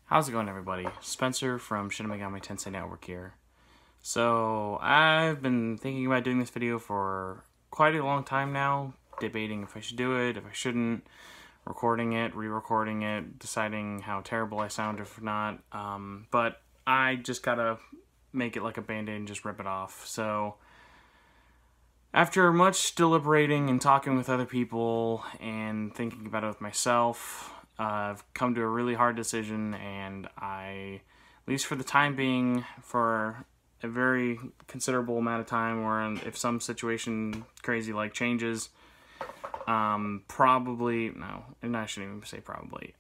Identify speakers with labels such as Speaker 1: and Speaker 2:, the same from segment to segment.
Speaker 1: How's it going, everybody? Spencer from Shin Megami Tensei Network here. So, I've been thinking about doing this video for quite a long time now, debating if I should do it, if I shouldn't, recording it, re-recording it, deciding how terrible I sound if not, but I just gotta make it like a band-aid and just rip it off. So, after much deliberating and talking with other people and thinking about it with myself, I've come to a really hard decision, and at least for the time being, for a very considerable amount of time, or if some situation crazy like changes, probably, no, and I shouldn't even say probably,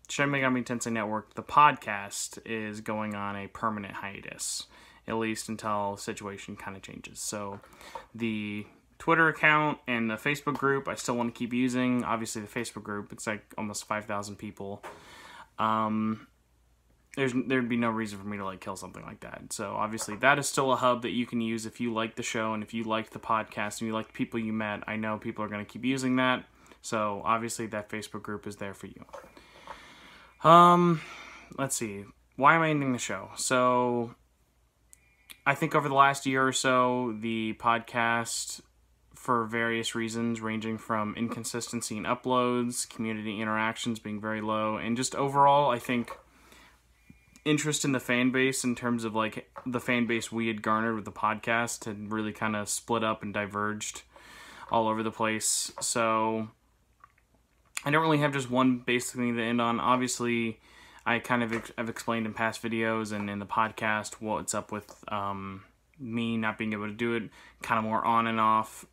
Speaker 1: Shin Megami Tensei Network, the podcast, is going on a permanent hiatus, at least until the situation kind of changes. So, the Twitter account and the Facebook group I still want to keep using. Obviously the Facebook group, it's like almost 5,000 people. There'd be no reason for me to like kill something like that. So obviously that is still a hub that you can use if you like the show and if you liked the podcast and you like the people you met. I know people are going to keep using that. So obviously that Facebook group is there for you. Let's see. Why am I ending the show? So I think over the last year or so, the podcast, for various reasons, ranging from inconsistency in uploads, community interactions being very low, and just overall, I think, interest in the fan base in terms of like the fan base we had garnered with the podcast had really kind of split up and diverged all over the place. So I don't really have just one basic thing to end on. Obviously, I kind of have explained in past videos and in the podcast what's up with me not being able to do it, kind of more on and off.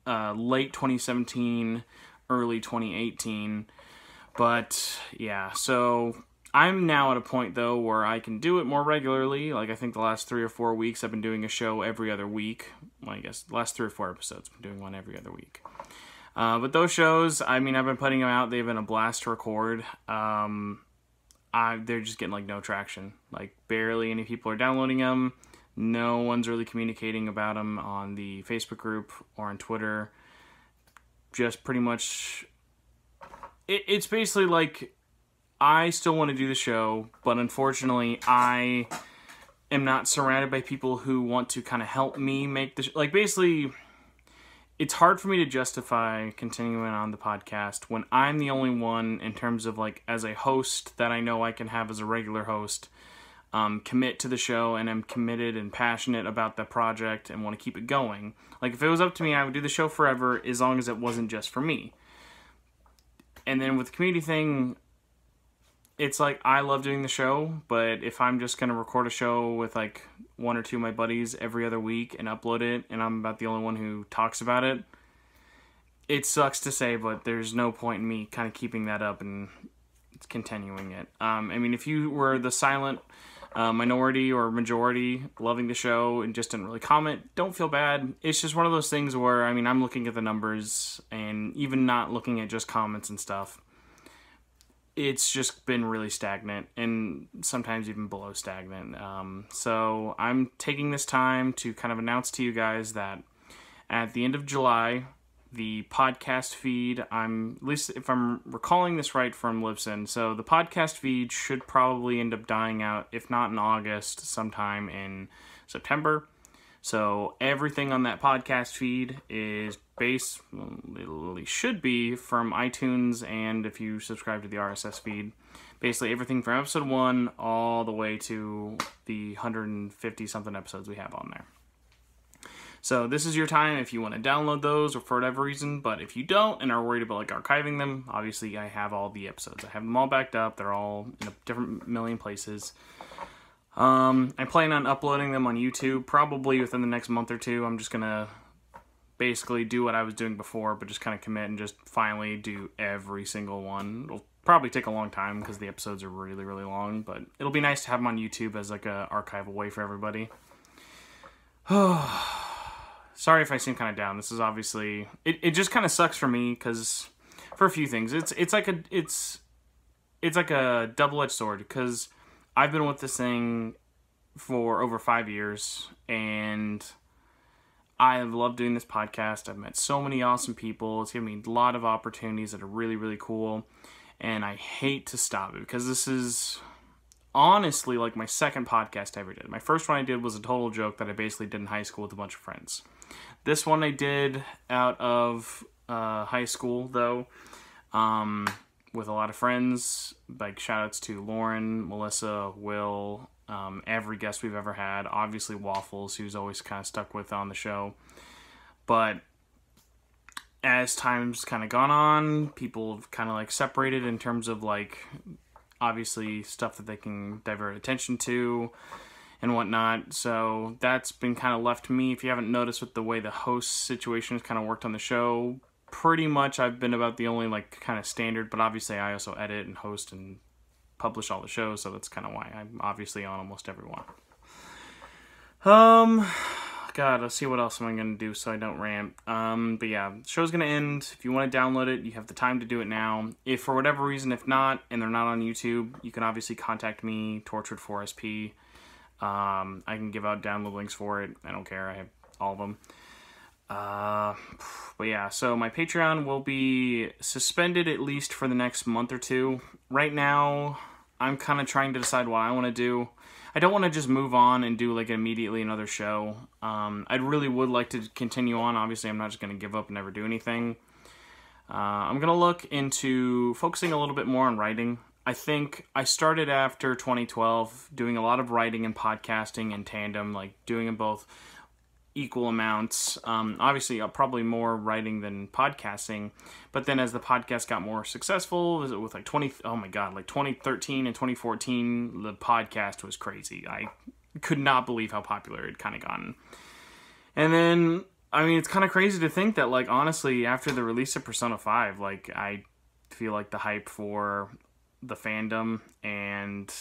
Speaker 1: Late 2017, early 2018, but yeah, so I'm now at a point though where I can do it more regularly. Like I think the last 3 or 4 weeks I've been doing a show every other week. Well, I guess the last 3 or 4 episodes I've been doing one every other week. But those shows, I mean, I've been putting them out. They've been a blast to record. They're just getting like no traction. Like barely any people are downloading them. No one's really communicating about them on the Facebook group or on Twitter. Just pretty much, it's basically like, I still want to do the show, but unfortunately, I am not surrounded by people who want to kind of help me make the like, basically, it's hard for me to justify continuing on the podcast when I'm the only one, in terms of like, as a host, that I know I can have as a regular host, commit to the show, and I'm committed and passionate about the project and want to keep it going. Like, if it was up to me, I would do the show forever as long as it wasn't just for me. And then with the community thing, it's like, I love doing the show, but if I'm just going to record a show with like 1 or 2 of my buddies every other week and upload it, and I'm about the only one who talks about it, it sucks to say, but there's no point in me kind of keeping that up and continuing it. I mean, if you were the silent minority or majority loving the show and just didn't really comment, don't feel bad. It's just one of those things where, I mean, I'm looking at the numbers, and even not looking at just comments and stuff, it's just been really stagnant, and sometimes even below stagnant. So I'm taking this time to kind of announce to you guys that at the end of July, the podcast feed, at least if I'm recalling this right from Libsyn, so the podcast feed should probably end up dying out, if not in August, sometime in September. So everything on that podcast feed is literally should be from iTunes, and if you subscribe to the RSS feed, basically everything from episode 1 all the way to the 150 something episodes we have on there. So this is your time if you want to download those or for whatever reason, but if you don't and are worried about like archiving them, obviously I have all the episodes. I have them all backed up. They're all in a different million places. I'm planning on uploading them on YouTube probably within the next month or 2. I'm just going to basically do what I was doing before, but just kind of commit and just finally do every single one. It'll probably take a long time because the episodes are really, really long, but it'll be nice to have them on YouTube as like a archival way for everybody. Sorry if I seem kind of down. This is obviously, it just kind of sucks for me because for a few things. It's like a double-edged sword, because I've been with this thing for over 5 years, and I have loved doing this podcast. I've met so many awesome people. It's given me a lot of opportunities that are really, really cool. And I hate to stop it because this is honestly like my second podcast I ever did. My first one I did was a total joke that I basically did in high school with a bunch of friends. This one I did out of high school, though, with a lot of friends. Like, shout-outs to Lauren, Melissa, Will, every guest we've ever had. Obviously, Waffles, who's always kind of stuck with on the show. But as time's kind of gone on, people have kind of, like, separated in terms of, like, obviously stuff that they can divert attention to and whatnot. So that's been kind of left to me. If you haven't noticed with the way the host situation has kind of worked on the show, pretty much I've been about the only like kind of standard, but obviously I also edit and host and publish all the shows, so that's kind of why I'm obviously on almost every one. God, let's see what else am I going to do so I don't rant. But yeah, the show's going to end. If you want to download it, you have the time to do it now. If for whatever reason, if not, and they're not on YouTube, you can obviously contact me, Tortured4SP. I can give out download links for it. I don't care. I have all of them. But yeah, so my Patreon will be suspended at least for the next month or two. Right now, I'm kind of trying to decide what I want to do. I don't want to just move on and do like immediately another show. I really would like to continue on. Obviously, I'm not just going to give up and never do anything. I'm going to look into focusing a little bit more on writing. I think I started after 2012 doing a lot of writing and podcasting in tandem, like doing them both equal amounts. Obviously, probably more writing than podcasting. But then as the podcast got more successful, with like 2013 and 2014, the podcast was crazy. I could not believe how popular it kind of gotten. And then, I mean, it's kind of crazy to think that, like, honestly, after the release of Persona 5, like, I feel like the hype for the fandom and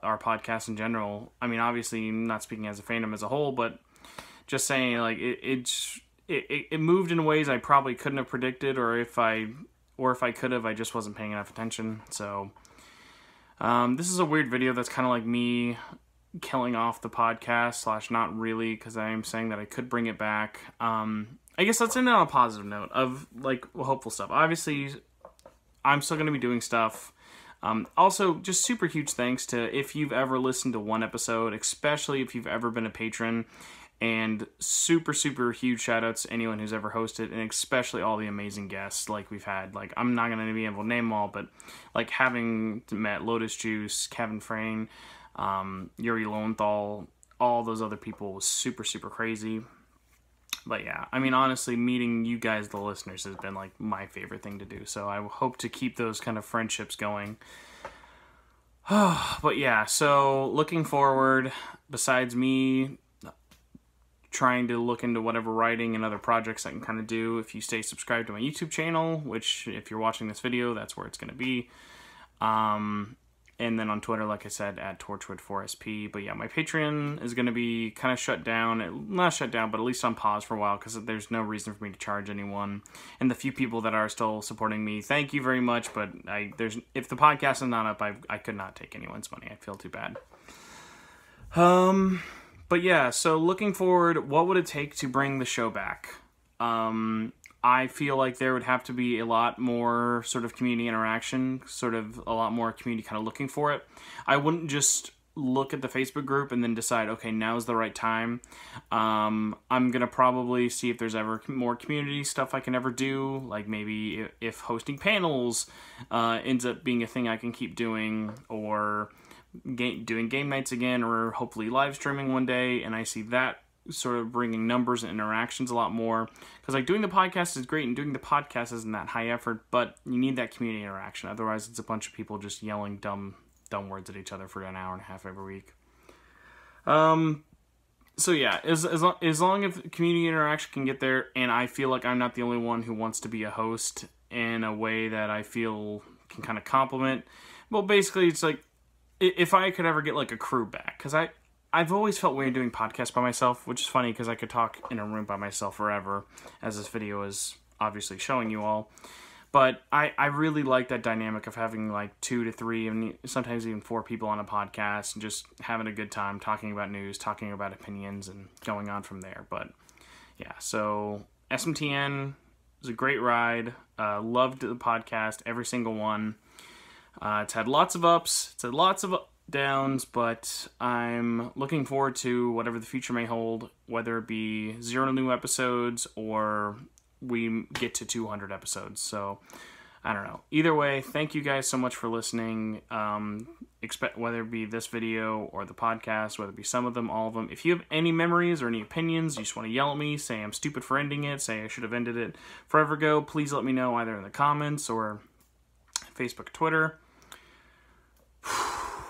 Speaker 1: our podcast in general, I mean, obviously, not speaking as a fandom as a whole, but just saying, like, it moved in ways I probably couldn't have predicted, or if I could have, I just wasn't paying enough attention. So, this is a weird video that's kind of like me killing off the podcast / not really, because I am saying that I could bring it back. I guess let's end it on a positive note of, like, hopeful stuff. Obviously, I'm still going to be doing stuff. Also, just super huge thanks to if you've ever listened to one episode, especially if you've ever been a patron, and super, super huge shout-outs to anyone who's ever hosted, and especially all the amazing guests like we've had. Like, I'm not going to be able to name them all, but, like, having met Lotus Juice, Kevin Frayne, Yuri Lowenthal, all those other people was super, super crazy. But yeah, I mean, honestly, meeting you guys, the listeners, has been, like, my favorite thing to do. So I hope to keep those kind of friendships going. But yeah, so looking forward, besides me trying to look into whatever writing and other projects I can kind of do, if you stay subscribed to my YouTube channel, which if you're watching this video, that's where it's going to be. And then on Twitter, like I said, at Torchwood4SP. But yeah, my Patreon is going to be kind of shut down. Not shut down, but at least on pause for a while, because there's no reason for me to charge anyone. And the few people that are still supporting me, thank you very much. But if the podcast is not up, I could not take anyone's money. I feel too bad. But yeah, so looking forward, what would it take to bring the show back? I feel like there would have to be a lot more sort of community interaction, sort of a lot more community kind of looking for it. I wouldn't just look at the Facebook group and then decide, okay, now's the right time. I'm going to probably see if there's ever more community stuff I can ever do, like maybe if hosting panels ends up being a thing I can keep doing, or doing game nights again, or hopefully live streaming one day, and I see that sort of bringing numbers and interactions a lot more, because like doing the podcast is great, and doing the podcast isn't that high effort, but you need that community interaction. Otherwise, it's a bunch of people just yelling dumb words at each other for an hour and a half every week. So yeah, as long as community interaction can get there, and I feel like I'm not the only one who wants to be a host in a way that I feel can kind of complement. Well, basically, it's like, if I could ever get, like, a crew back, because I've always felt weird doing podcasts by myself, which is funny, because I could talk in a room by myself forever, as this video is obviously showing you all. But I really like that dynamic of having, like, 2 to 3, and sometimes even 4 people on a podcast, and just having a good time, talking about news, talking about opinions, and going on from there. But, yeah, so SMTN was a great ride. Loved the podcast, every single one. It's had lots of ups. It's had lots of downs, but I'm looking forward to whatever the future may hold, whether it be 0 new episodes or we get to 200 episodes. So I don't know. Either way, thank you guys so much for listening. Expect whether it be this video or the podcast, whether it be some of them, all of them. If you have any memories or any opinions, you just want to yell at me, say I'm stupid for ending it, say I should have ended it forever ago, please let me know either in the comments or Facebook, Twitter.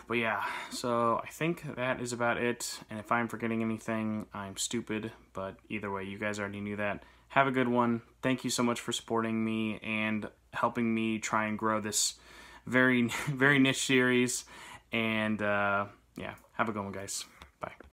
Speaker 1: But yeah, so I think that is about it. And if I'm forgetting anything, I'm stupid. But either way, you guys already knew that. Have a good one. Thank you so much for supporting me and helping me try and grow this very, very niche series. And yeah, have a good one, guys. Bye.